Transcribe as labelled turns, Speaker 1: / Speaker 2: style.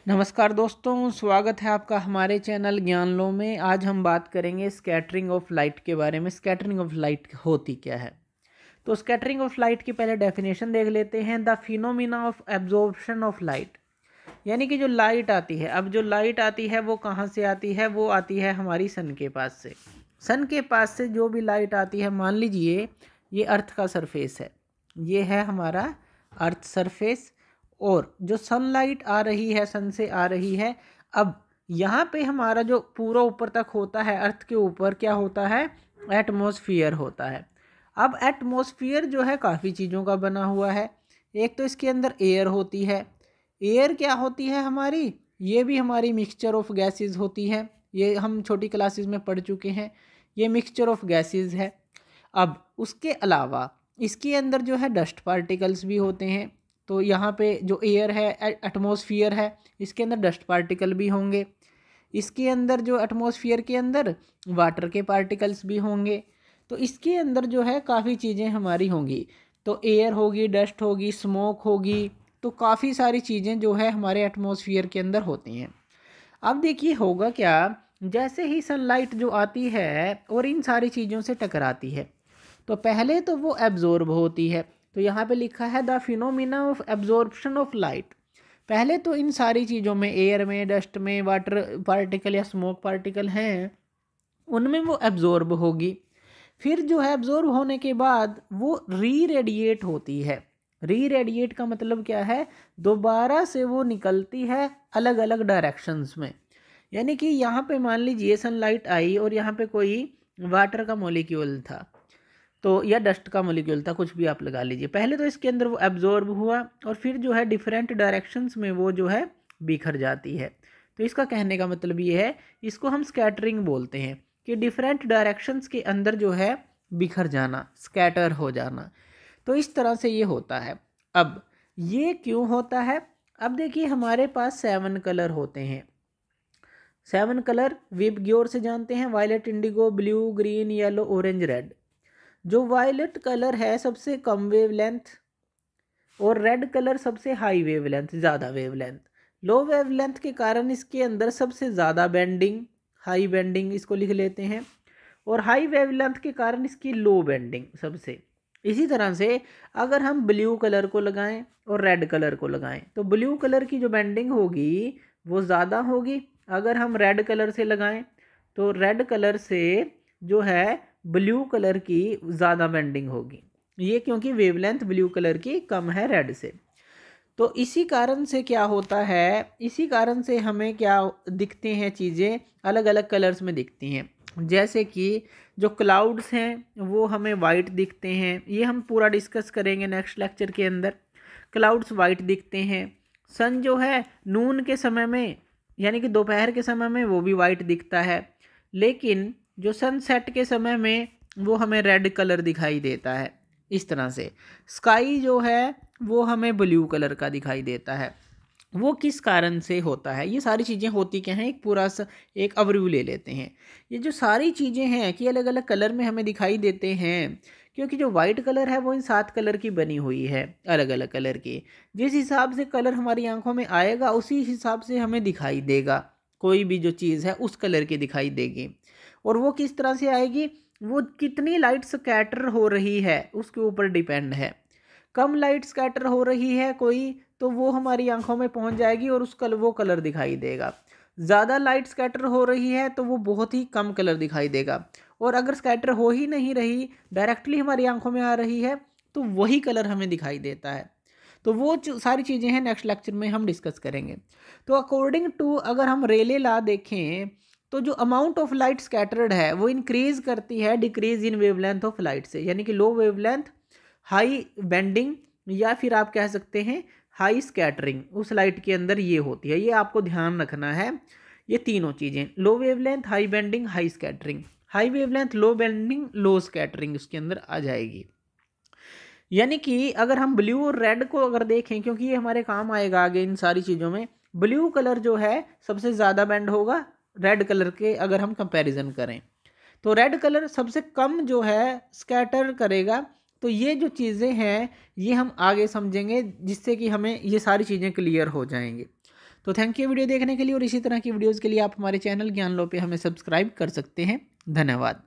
Speaker 1: नमस्कार दोस्तों, स्वागत है आपका हमारे चैनल ज्ञान लो में। आज हम बात करेंगे स्कैटरिंग ऑफ लाइट के बारे में। स्कैटरिंग ऑफ लाइट होती क्या है? तो स्कैटरिंग ऑफ लाइट की पहले डेफिनेशन देख लेते हैं। The phenomena of absorption of light, यानी कि जो लाइट आती है। अब जो लाइट आती है वो कहाँ से आती है? वो आती है हमारी सन के पास से। सन के पास से जो भी लाइट आती है, मान लीजिए ये अर्थ का सरफेस है, ये है हमारा अर्थ सरफेस, और जो सनलाइट आ रही है सन से आ रही है। अब यहाँ पे हमारा जो पूरा ऊपर तक होता है, अर्थ के ऊपर क्या होता है? एटमॉस्फेयर होता है। अब एटमॉस्फेयर जो है काफ़ी चीज़ों का बना हुआ है। एक तो इसके अंदर एयर होती है। एयर क्या होती है हमारी? ये भी हमारी मिक्सचर ऑफ गैसेस होती है। ये हम छोटी क्लासेस में पढ़ चुके हैं। ये मिक्सचर ऑफ गैसेस है। अब उसके अलावा इसके अंदर जो है डस्ट पार्टिकल्स भी होते हैं। तो यहाँ पे जो एयर है, एटमॉस्फेयर है, इसके अंदर डस्ट पार्टिकल भी होंगे। इसके अंदर जो एटमॉस्फेयर के अंदर वाटर के पार्टिकल्स भी होंगे। तो इसके अंदर जो है काफ़ी चीज़ें हमारी होंगी। तो एयर होगी, डस्ट होगी, स्मोक होगी। तो काफ़ी सारी चीज़ें जो है हमारे एटमॉस्फेयर के अंदर होती हैं। अब देखिए होगा क्या, जैसे ही सनलाइट जो आती है और इन सारी चीज़ों से टकराती है, तो पहले तो वो एब्जॉर्ब होती है। तो यहाँ पे लिखा है the phenomena of absorption of light. पहले तो इन सारी चीज़ों में, एयर में, डस्ट में, वाटर पार्टिकल या स्मोक पार्टिकल हैं, उनमें वो एब्जॉर्ब होगी। फिर जो है एब्जॉर्ब होने के बाद वो री रेडिएट होती है। री रेडिएट का मतलब क्या है? दोबारा से वो निकलती है अलग अलग डायरेक्शंस में। यानी कि यहाँ पे मान लीजिए सनलाइट आई और यहाँ पे कोई वाटर का मॉलिक्यूल था, तो या डस्ट का मॉलिक्यूल था, कुछ भी आप लगा लीजिए। पहले तो इसके अंदर वो एब्जॉर्ब हुआ और फिर जो है डिफरेंट डायरेक्शंस में वो जो है बिखर जाती है। तो इसका कहने का मतलब ये है, इसको हम स्कैटरिंग बोलते हैं कि डिफरेंट डायरेक्शंस के अंदर जो है बिखर जाना, स्कैटर हो जाना। तो इस तरह से ये होता है। अब ये क्यों होता है? अब देखिए हमारे पास 7 कलर होते हैं। 7 कलर विबग्योर से जानते हैं, violet, indigo, blue, green, yellow, orange, red. जो वायलेट कलर है सबसे कम वेवलेंथ, और रेड कलर सबसे हाई वेवलेंथ, ज़्यादा वेवलेंथ। लो वेवलेंथ के कारण इसके अंदर सबसे ज़्यादा बेंडिंग, हाई बेंडिंग इसको लिख लेते हैं, और हाई वेवलेंथ के कारण इसकी लो बेंडिंग सबसे। इसी तरह से अगर हम ब्लू कलर को लगाएं और रेड कलर को लगाएं, तो ब्लू कलर की जो बेंडिंग होगी वो ज़्यादा होगी। अगर हम रेड कलर से लगाएं तो रेड कलर से जो है ब्लू कलर की ज़्यादा बेंडिंग होगी। ये क्योंकि वेवलेंथ ब्लू कलर की कम है रेड से। तो इसी कारण से क्या होता है, इसी कारण से हमें क्या दिखते हैं, चीज़ें अलग अलग कलर्स में दिखती हैं। जैसे कि जो क्लाउड्स हैं वो हमें वाइट दिखते हैं, ये हम पूरा डिस्कस करेंगे नेक्स्ट लेक्चर के अंदर। क्लाउड्स वाइट दिखते हैं। सन जो है नून के समय में, यानी कि दोपहर के समय में, वो भी वाइट दिखता है। लेकिन जो सनसेट के समय में वो हमें रेड कलर दिखाई देता है। इस तरह से स्काई जो है वो हमें ब्लू कलर का दिखाई देता है। वो किस कारण से होता है? ये सारी चीज़ें होती क्या हैं, एक पूरा एक ओवरव्यू ले लेते हैं। ये जो सारी चीज़ें हैं कि अलग अलग कलर में हमें दिखाई देते हैं, क्योंकि जो वाइट कलर है वो इन 7 कलर की बनी हुई है, अलग अलग कलर की। जिस हिसाब से कलर हमारी आंखों में आएगा उसी हिसाब से हमें दिखाई देगा। कोई भी जो चीज़ है उस कलर की दिखाई देगी। और वो किस तरह से आएगी, वो कितनी लाइट स्कैटर हो रही है उसके ऊपर डिपेंड है। कम लाइट स्कैटर हो रही है कोई, तो वो हमारी आंखों में पहुंच जाएगी और वो कलर दिखाई देगा। ज़्यादा लाइट स्कैटर हो रही है तो वो बहुत ही कम कलर दिखाई देगा। और अगर स्कैटर हो ही नहीं रही, डायरेक्टली हमारी आंखों में आ रही है, तो वही कलर हमें दिखाई देता है। तो वो सारी चीज़ें हैं नेक्स्ट लेक्चर में हम डिस्कस करेंगे। तो अकॉर्डिंग टू, अगर हम रेले लॉ देखें, तो जो अमाउंट ऑफ लाइट स्कैटर्ड है वो इंक्रीज करती है decrease in wavelength of light से। यानी कि लो वेवलेंथ, हाई बेंडिंग, या फिर आप कह सकते हैं हाई स्कैटरिंग उस लाइट के अंदर ये होती है। ये आपको ध्यान रखना है, ये तीनों चीज़ें, low wavelength, high bending, high scattering. High wavelength, low bending, low scattering उसके अंदर आ जाएगी। यानी कि अगर हम ब्लू और रेड को अगर देखें, क्योंकि ये हमारे काम आएगा आगे इन सारी चीज़ों में, ब्लू कलर जो है सबसे ज़्यादा बेंड होगा रेड कलर के, अगर हम कंपैरिजन करें तो रेड कलर सबसे कम जो है स्कैटर करेगा। तो ये जो चीज़ें हैं ये हम आगे समझेंगे, जिससे कि हमें ये सारी चीज़ें क्लियर हो जाएंगी। तो थैंक यू वीडियो देखने के लिए, और इसी तरह की वीडियोज़ के लिए आप हमारे चैनल ज्ञान लो पे हमें सब्सक्राइब कर सकते हैं। धन्यवाद।